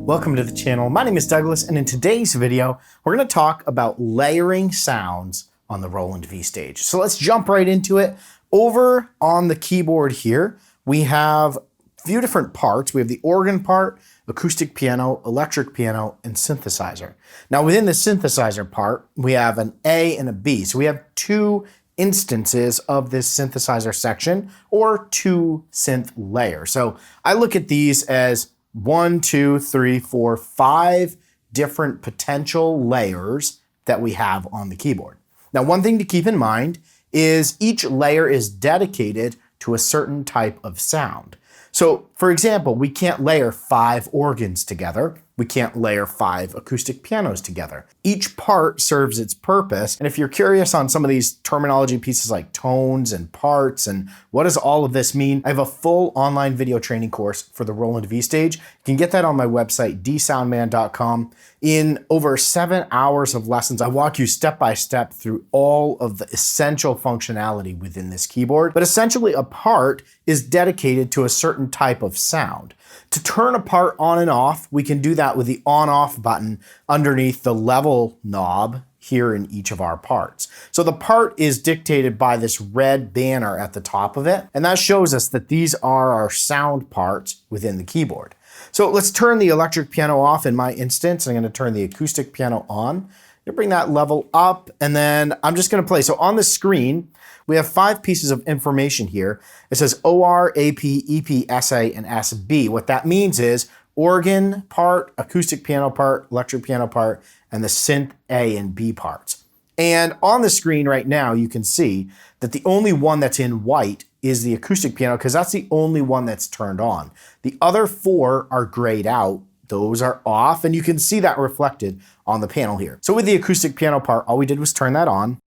Welcome to the channel. My name is Douglas, and in today's video, we're going to talk about layering sounds on the Roland V-Stage. So let's jump right into it. Over on the keyboard here, we have a few different parts. We have the organ part, acoustic piano, electric piano, and synthesizer. Now within the synthesizer part, we have an A and a B. So we have two instances of this synthesizer section, or two synth layers. So I look at these as 1, 2, 3, 4, 5 different potential layers that we have on the keyboard. Now, one thing to keep in mind is each layer is dedicated to a certain type of sound. So for example, we can't layer 5 organs together. We can't layer 5 acoustic pianos together. Each part serves its purpose. And if you're curious on some of these terminology pieces like tones and parts and what does all of this mean, I have a full online video training course for the Roland V-Stage. You can get that on my website, DSoundman.com. In over 7 hours of lessons, I walk you step by step through all of the essential functionality within this keyboard. But essentially a part is dedicated to a certain type of sound. To turn a part on and off, we can do that with the on-off button underneath the level knob here in each of our parts. So the part is dictated by this red banner at the top of it, and that shows us that these are our sound parts within the keyboard. So let's turn the electric piano off in my instance. I'm going to turn the acoustic piano on. You bring that level up, and then I'm just going to play. So on the screen, we have 5 pieces of information here. It says OR, AP, EP, SA, and SB. What that means is organ part, acoustic piano part, electric piano part, and the synth A and B parts. And on the screen right now, you can see that the only one that's in white is the acoustic piano, because that's the only one that's turned on. The other 4 are grayed out. Those are off, and you can see that reflected on the panel here. So with the acoustic piano part, all we did was turn that on.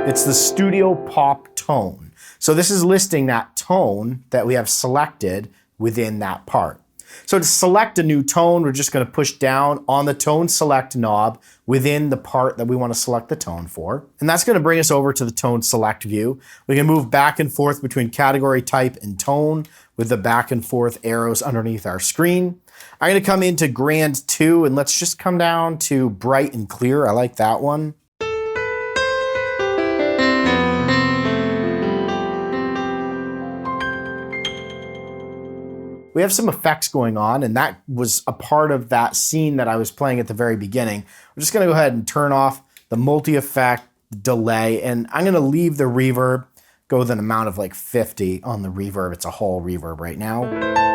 It's the studio pop tone. So this is listing that tone that we have selected within that part. So to select a new tone, we're just going to push down on the tone select knob within the part that we want to select the tone for. And that's going to bring us over to the tone select view. We can move back and forth between category, type, and tone with the back and forth arrows underneath our screen. I'm going to come into Grand 2, and let's just come down to bright and clear. I like that one. We have some effects going on, and that was a part of that scene that I was playing at the very beginning. We're just going to go ahead and turn off the multi-effect delay, and I'm going to leave the reverb, go with an amount of like 50 on the reverb. It's a whole reverb right now.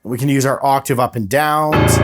We can use our octave up and downs.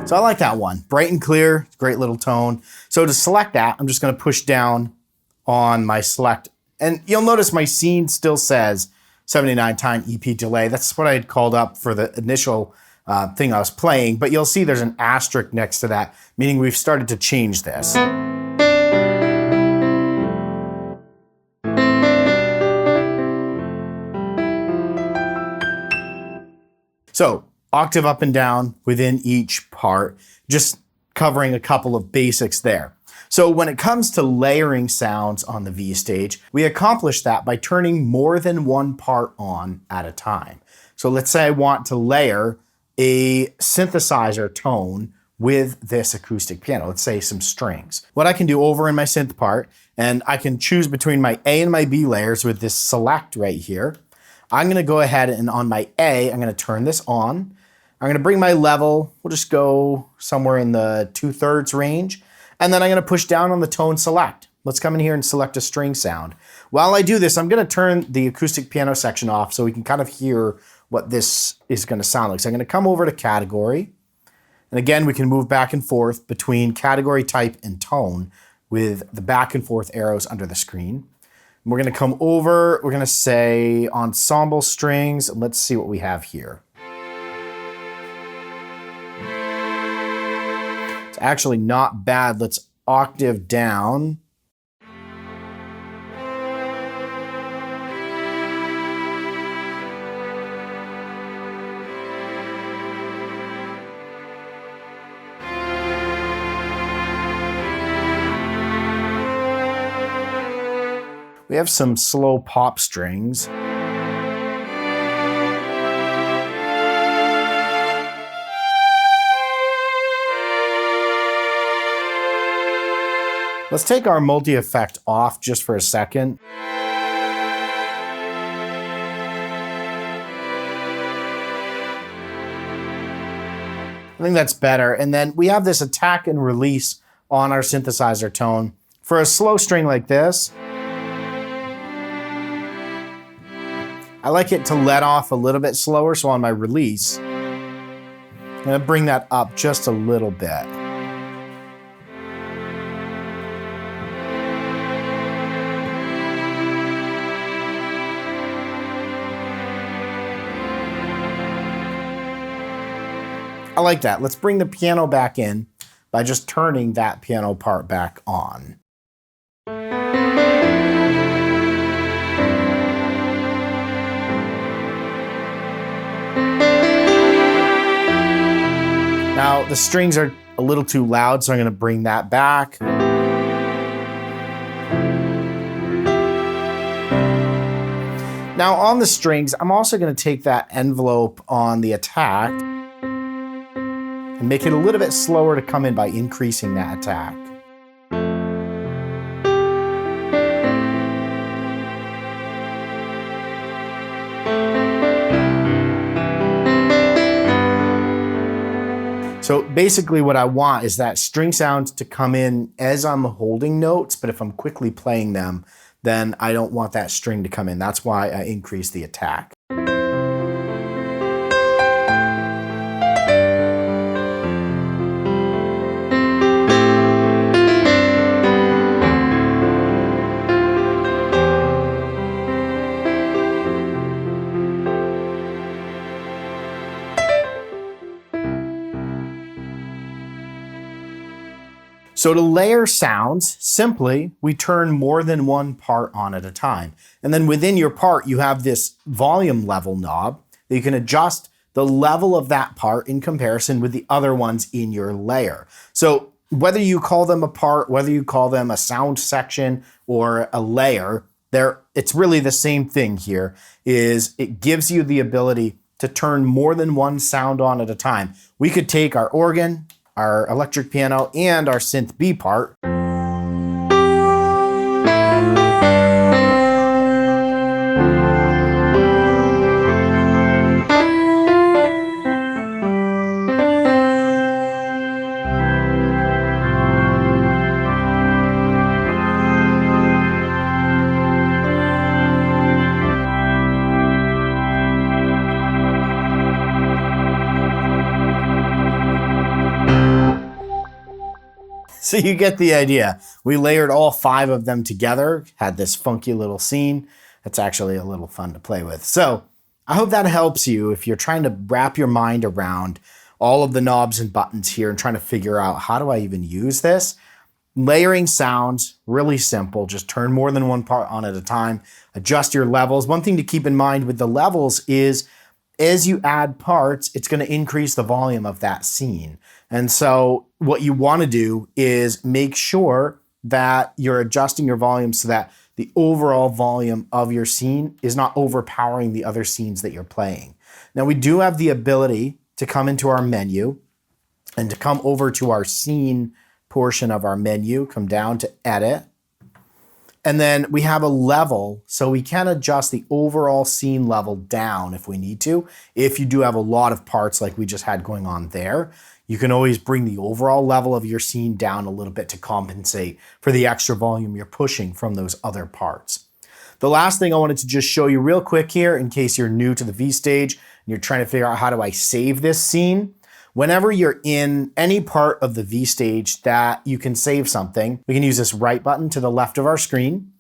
So I like that one. Bright and clear, great little tone. So to select that, I'm just going to push down on my select. And you'll notice my scene still says 79 time EP delay. That's what I had called up for the initial thing I was playing. But you'll see there's an asterisk next to that, meaning we've started to change this. So octave up and down within each part, just covering a couple of basics there. So when it comes to layering sounds on the V-Stage, we accomplish that by turning more than one part on at a time. So let's say I want to layer a synthesizer tone with this acoustic piano, let's say some strings. What I can do over in my synth part, and I can choose between my A and my B layers with this select right here. I'm gonna go ahead and on my A, I'm gonna turn this on. I'm going to bring my level. We'll just go somewhere in the 2/3 range. And then I'm going to push down on the tone select. Let's come in here and select a string sound. While I do this, I'm going to turn the acoustic piano section off so we can kind of hear what this is going to sound like. So I'm going to come over to category. And again, we can move back and forth between category, type, and tone with the back and forth arrows under the screen. And we're going to come over, we're going to say ensemble strings. Let's see what we have here. It's actually not bad. Let's octave down. We have some slow pop strings. Let's take our multi-effect off just for a second. I think that's better. And then we have this attack and release on our synthesizer tone. For a slow string like this, I like it to let off a little bit slower, so on my release, I'm going to bring that up just a little bit. I like that. Let's bring the piano back in by just turning that piano part back on. Now, the strings are a little too loud, so I'm going to bring that back. Now, on the strings, I'm also going to take that envelope on the attack and make it a little bit slower to come in by increasing that attack. So basically what I want is that string sound to come in as I'm holding notes, but if I'm quickly playing them, then I don't want that string to come in. That's why I increase the attack. So to layer sounds, simply, we turn more than one part on at a time. And then within your part, you have this volume level knob that you can adjust the level of that part in comparison with the other ones in your layer. So whether you call them a part, whether you call them a sound section or a layer, it's really the same thing here, is it gives you the ability to turn more than one sound on at a time. We could take our organ, our electric piano, and our synth B part. So you get the idea. We layered all 5 of them together, had this funky little scene. It's actually a little fun to play with. So I hope that helps you if you're trying to wrap your mind around all of the knobs and buttons here and trying to figure out, how do I even use this? Layering sounds, really simple. Just turn more than one part on at a time. Adjust your levels. One thing to keep in mind with the levels is, as you add parts, it's going to increase the volume of that scene. And so what you want to do is make sure that you're adjusting your volume so that the overall volume of your scene is not overpowering the other scenes that you're playing. Now, we do have the ability to come into our menu and to come over to our scene portion of our menu, come down to edit. And then we have a level, so we can adjust the overall scene level down if we need to. If you do have a lot of parts like we just had going on there, you can always bring the overall level of your scene down a little bit to compensate for the extra volume you're pushing from those other parts. The last thing I wanted to just show you real quick here, in case you're new to the V-Stage and you're trying to figure out how do I save this scene. Whenever you're in any part of the V-Stage that you can save something, we can use this right button to the left of our screen.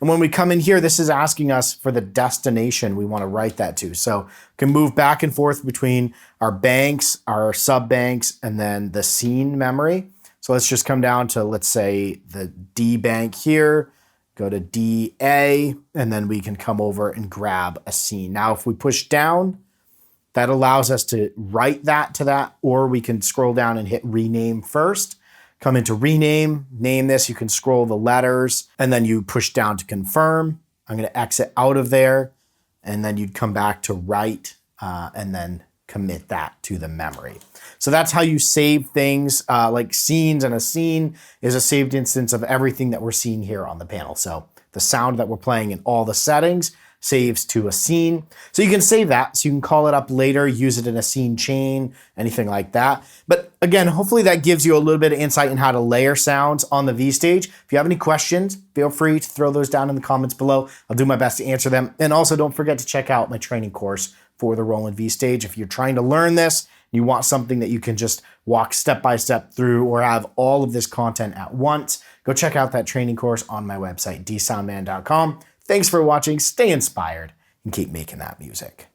And when we come in here, this is asking us for the destination we want to write that to. So we can move back and forth between our banks, our sub banks, and then the scene memory. So let's just come down to, let's say, the D bank here, go to DA, and then we can come over and grab a scene. Now, if we push down, that allows us to write that to that, or we can scroll down and hit rename first. Come into rename, name this, you can scroll the letters, and then you push down to confirm. I'm gonna exit out of there, and then you'd come back to write, and then commit that to the memory. So that's how you save things like scenes, and a scene is a saved instance of everything that we're seeing here on the panel. So the sound that we're playing in all the settings saves to a scene. So you can save that, so you can call it up later, use it in a scene chain, anything like that. But again, hopefully that gives you a little bit of insight in how to layer sounds on the V-Stage. If you have any questions, feel free to throw those down in the comments below. I'll do my best to answer them. And also don't forget to check out my training course for the Roland V-Stage. If you're trying to learn this, you want something that you can just walk step by step through or have all of this content at once, go check out that training course on my website, DSoundman.com. Thanks for watching, stay inspired, and keep making that music.